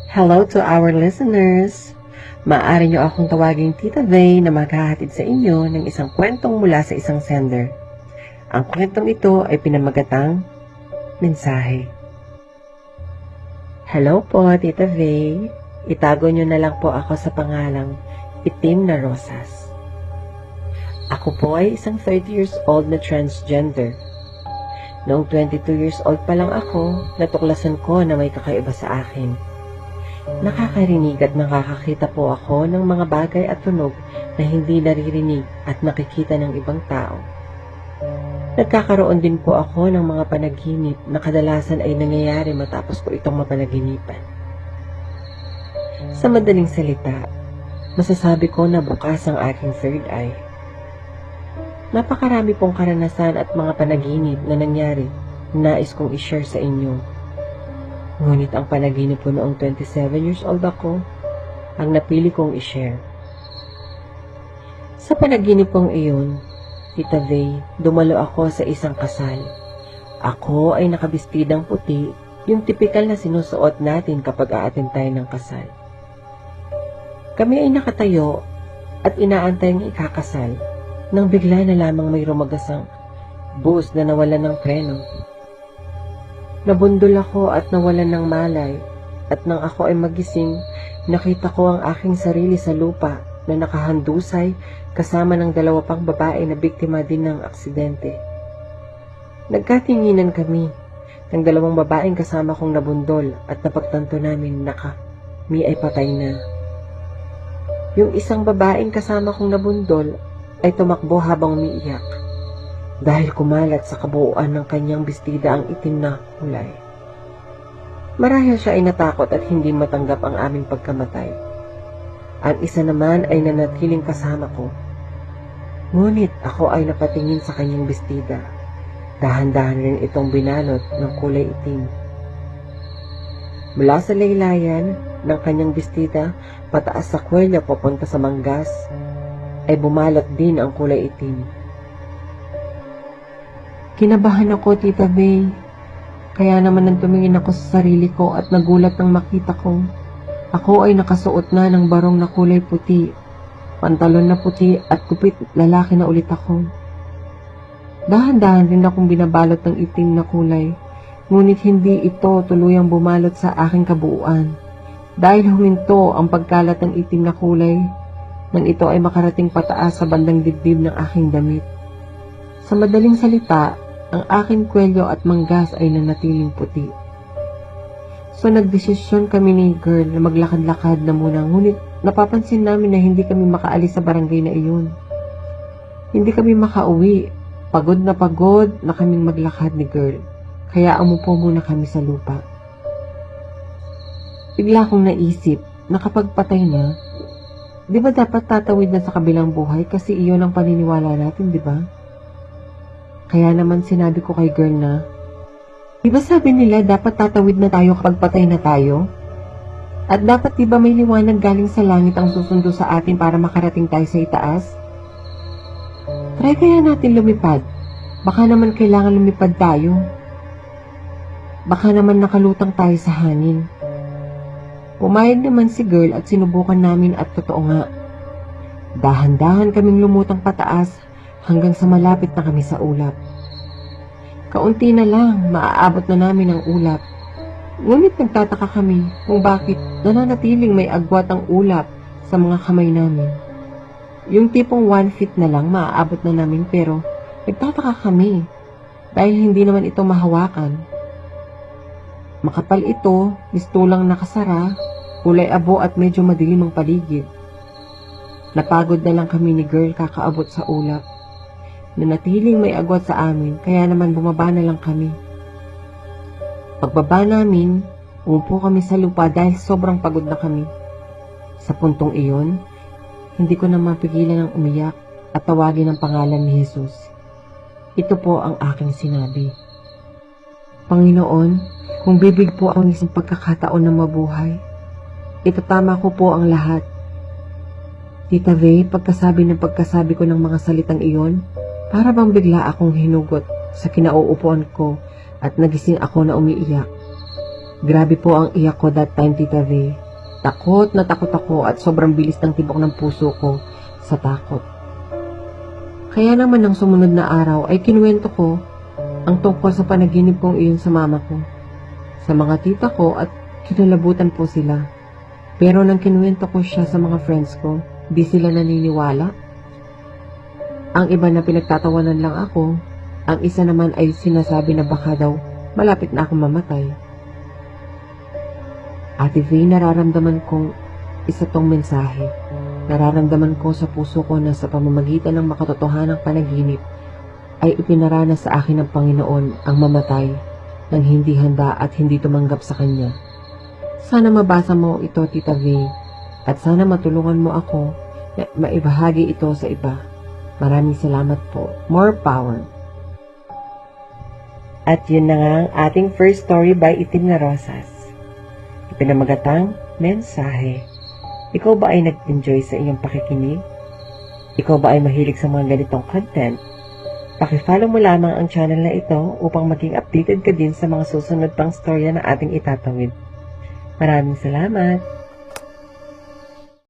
Hello to our listeners! Maaari niyo akong tawaging Tita Vey na maghahatid sa inyo ng isang kwentong mula sa isang sender. Ang kwentong ito ay pinamagatang mensahe. Hello po, Tita Vey. Itago niyo na lang po ako sa pangalang Itim na Rosas. Ako po ay isang 30 years old na transgender. Noong 22 years old pa lang ako, natuklasan ko na may kakaiba sa akin. Nakakarinig at nakakakita po ako ng mga bagay at tunog na hindi naririnig at nakikita ng ibang tao. Nagkakaroon din po ako ng mga panaginip na kadalasan ay nangyayari matapos ko itong mapanaginipan. Sa madaling salita, masasabi ko na bukas ang aking third eye. Napakarami pong karanasan at mga panaginip na nangyari na nais kong i-share sa inyo. Ngunit ang panaginip ko noong 27 years old ako, ang napili kong i-share. Sa panaginip kong iyon, Tita Vey, dumalo ako sa isang kasal. Ako ay nakabistidang puti, yung tipikal na sinusuot natin kapag aattend tayo ng kasal. Kami ay nakatayo at inaantay ng ikakasal nang bigla na lamang may rumagasang bus na nawalan ng preno. Nabundol ako at nawalan ng malay, at nang ako ay magising, nakita ko ang aking sarili sa lupa na nakahandusay kasama ng dalawa pang babae na biktima din ng aksidente. Nagkatinginan kami ng dalawang babaeng kasama kong nabundol at napagtanto namin na kami ay patay na. Yung isang babaeng kasama kong nabundol ay tumakbo habang umiiyak, dahil kumalat sa kabuuan ng kanyang bestida ang itim na kulay. Marahil siya ay natakot at hindi matanggap ang aming pagkamatay. Ang isa naman ay nanatiling kasama ko. Ngunit ako ay napatingin sa kanyang bestida. Dahan-dahan rin itong binalot ng kulay itim. Mula sa laylayan ng kanyang bestida, pataas sa kwelyo papunta sa manggas, ay bumalot din ang kulay itim. Kinabahan ako, Tita Vey. Kaya naman nang tumingin ako sa sarili ko at nagulat nang makita ko. Ako ay nakasuot na ng barong na kulay puti, pantalon na puti at gupit lalaki na ulit ako. Dahan-dahan rin akong binabalot ng itim na kulay, ngunit hindi ito tuluyang bumalot sa aking kabuuan. Dahil huminto ang pagkalat ng itim na kulay, nang ito ay makarating pataas sa bandang dibdib ng aking damit. Sa madaling salita, ang aking kwelyo at manggas ay nanatiling puti. So nagdesisyon kami ni girl na maglakad-lakad na muna, ngunit napapansin namin na hindi kami makaalis sa barangay na iyon. Hindi kami makauwi. Pagod na kaming maglakad ni girl, kaya umupo muna kami sa lupa. Bigla kong naisip na kapag patay na, di ba dapat tatawid na sa kabilang buhay kasi iyon ang paniniwala natin, di ba? Kaya naman sinabi ko kay girl na, di ba sabi nila dapat tatawid na tayo kapag patay na tayo? At dapat di ba may liwanag galing sa langit ang susundo sa atin para makarating tayo sa itaas? Try kaya natin lumipad. Baka naman kailangan lumipad tayo. Baka naman nakalutang tayo sa hangin. Pumayag naman si girl at sinubukan namin at totoo nga. Dahan-dahan kaming lumutang pataas hanggang sa malapit na kami sa ulap. Kaunti na lang, maaabot na namin ang ulap. Ngunit nagtataka kami kung bakit nananatiling may agwat ang ulap sa mga kamay namin. Yung tipong 1 feet na lang maaabot na namin, pero nagtataka kami dahil hindi naman ito mahawakan. Makapal ito, mistulang nakasara, kulay abo at medyo madilim ang paligid. Napagod na lang kami ni girl kakaabot sa ulap. Nanatiling may agwat sa amin, kaya naman bumaba na lang kami. Pagbaba namin, umupo kami sa lupa dahil sobrang pagod na kami. Sa puntong iyon, hindi ko na mapigilan ang umiyak at tawagin ang pangalan ni Jesus. Ito po ang aking sinabi. Panginoon, kung bibig po ang isang pagkakataon na mabuhay, itatama ko po ang lahat. Tita Vey, pagkasabi ko ng mga salitang iyon, para bang bigla akong hinugot sa kinauupuan ko at nagising ako na umiiyak. Grabe po ang iyak ko that time, Tita V. Takot na takot ako at sobrang bilis ng tibok ng puso ko sa takot. Kaya naman ng sumunod na araw ay kinuwento ko ang tungkol sa panaginip kong iyon sa mama ko, sa mga tita ko at kinalabutan po sila. Pero nang kinuwento ko siya sa mga friends ko, di sila naniniwala. Ang iba na pinagtatawanan lang ako, ang isa naman ay sinasabi na baka daw malapit na akong mamatay. Ate V, nararamdaman kong isa tong mensahe. Nararamdaman ko sa puso ko na sa pamamagitan ng makatotohanang panaginip ay ipinaranas sa akin ng Panginoon ang mamatay nang hindi handa at hindi tumanggap sa Kanya. Sana mabasa mo ito, Tita V, at sana matulungan mo ako na maibahagi ito sa iba. Maraming salamat po. More power. At yun na nga ang ating first story by Itim na Rosas. Ipinamagatang mensahe. Ikaw ba ay nag-enjoy sa iyong pakikinig? Ikaw ba ay mahilig sa mga ganitong content? Paki-follow mo lamang ang channel na ito upang maging updated ka din sa mga susunod pang storya na ating itatawid. Maraming salamat!